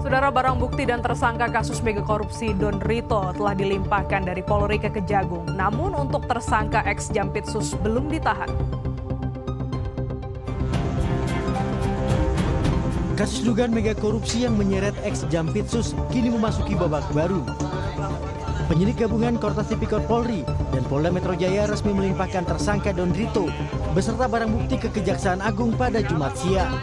Saudara, barang bukti dan tersangka kasus mega korupsi Don Rito telah dilimpahkan dari Polri ke Kejagung. Namun untuk tersangka ex Jampitsus belum ditahan. Kasus dugaan mega korupsi yang menyeret ex Jampitsus kini memasuki babak baru. Penyidik gabungan Kortas Tipikor Polri dan Polda Metro Jaya resmi melimpahkan tersangka Don Rito beserta barang bukti ke Kejaksaan Agung pada Jumat siang.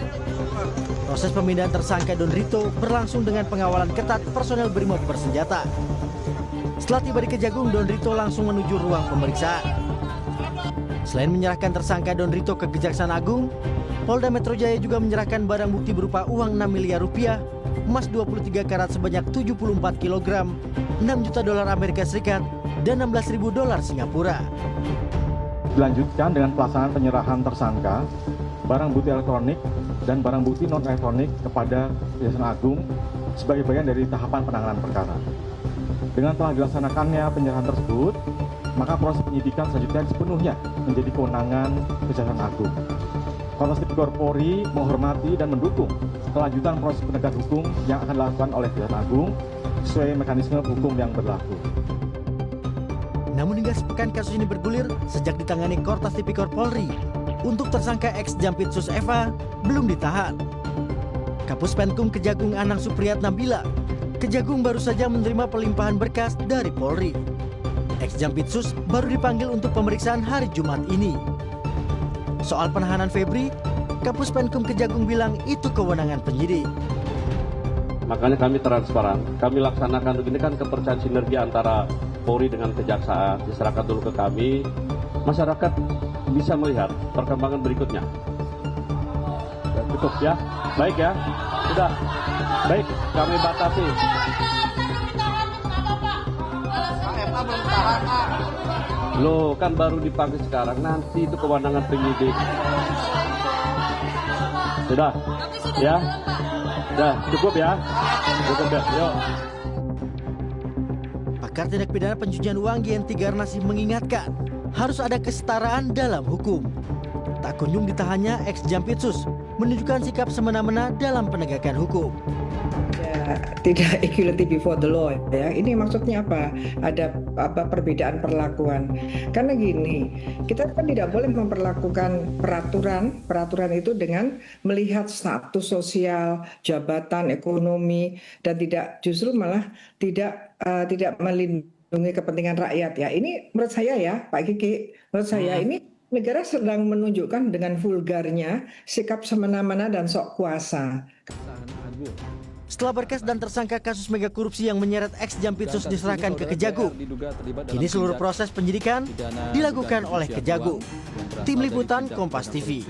Proses pemindahan tersangka Don Rito berlangsung dengan pengawalan ketat personel Brimob bersenjata. Setelah tiba di Kejagung, Don Rito langsung menuju ruang pemeriksaan. Selain menyerahkan tersangka Don Rito ke Kejaksaan Agung, Polda Metro Jaya juga menyerahkan barang bukti berupa uang 6 miliar rupiah, emas 23 karat sebanyak 74 kg, 6 juta dolar Amerika Serikat, dan 16.000 dolar Singapura. Dilanjutkan dengan pelaksanaan penyerahan tersangka, barang bukti elektronik, dan barang bukti non-elektronik kepada Kejaksaan Agung sebagai bagian dari tahapan penanganan perkara. Dengan telah dilaksanakannya penyerahan tersebut, maka proses penyidikan selanjutnya sepenuhnya menjadi kewenangan Kejaksaan Agung. Kortas Tipikor Polri menghormati dan mendukung kelanjutan proses penegakan hukum yang akan dilakukan oleh Kejaksaan Agung sesuai mekanisme hukum yang berlaku. Namun hingga sepekan kasus ini bergulir sejak ditangani Kortas Tipikor Polri. Untuk tersangka ex Jampitsus Eva belum ditahan. Kapus Penkum Kejagung Anang Supriyatna bilang, Kejagung baru saja menerima pelimpahan berkas dari Polri. Ex Jampitsus baru dipanggil untuk pemeriksaan hari Jumat ini. Soal penahanan Febri, Kapus Penkum Kejagung bilang itu kewenangan penyidik. Makanya kami transparan, kami laksanakan ini kan kepercayaan sinergi antara Polri dengan Kejaksaan, diserahkan dulu ke kami, masyarakat bisa melihat perkembangan berikutnya. Cukup ya, baik ya, sudah, baik kami batasi. Loh, kan baru dipanggil sekarang, nanti itu kewenangan penyidik. Sudah, ya, sudah cukup ya, yuk. Pakar tindak pidana pencucian uang Yenti Garnasi mengingatkan, harus ada kesetaraan dalam hukum. Tak kunjung ditahannya ex Jampitsus menunjukkan sikap semena-mena dalam penegakan hukum. Tidak equality before the law ya. Ini maksudnya apa? Ada perbedaan perlakuan. Karena gini, kita kan tidak boleh memperlakukan peraturan itu dengan melihat status sosial, jabatan, ekonomi, dan justru malah tidak melindungi kepentingan rakyat ya. Ini menurut saya ya, Pak Kiki, menurut saya ini negara sedang menunjukkan dengan vulgarnya sikap semena-mena dan sok kuasa. Setelah berkas dan tersangka kasus mega korupsi yang menyeret ex Jampitsus diserahkan ke Kejagung, kini seluruh proses penyidikan dilakukan oleh Kejagung. Tim Liputan Kompas TV.